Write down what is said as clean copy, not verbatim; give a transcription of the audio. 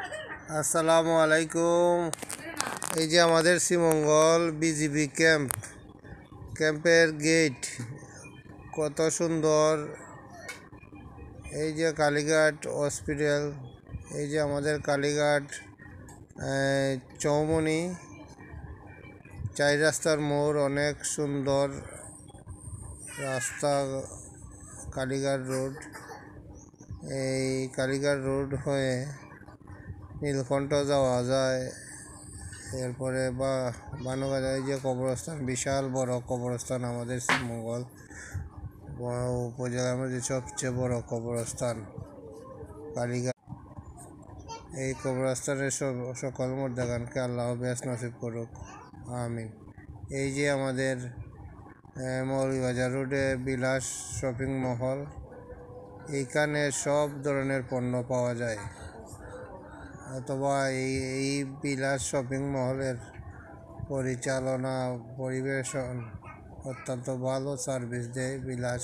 আসসালামু আলাইকুম। এই যে আমাদের শ্রীমঙ্গল বিজিবি ক্যাম্পের গেট কত সুন্দর। এই যে কালীঘাট হসপিটাল, এই যে আমাদের কালীঘাট চৌমনি চার রাস্তার মোড়, অনেক সুন্দর রাস্তা। কালীঘাট রোড, এই কালীঘাট রোড হয়ে নীলকণ্ঠ যাওয়া যায়। এরপরে বানুগাজা, এই যে কবরস্থান, বিশাল বড় কবরস্থান আমাদের শ্রীমঙ্গল উপজেলার মধ্যে সবচেয়ে বড় কবরস্থান কালীঘাট। এই কবরস্থানের সকল মুর্দাগানকে আল্লাহ বেশ নসিব করুক, আমিন। এই যে আমাদের মৌলভীবাজার রোডে বিলাস শপিং মহল, এইখানে সব ধরনের পণ্য পাওয়া যায়। অথবা এই বিলাস শপিং মহলের পরিচালনা পরিবেশন অত্যন্ত ভালো সার্ভিস দেয় বিলাস।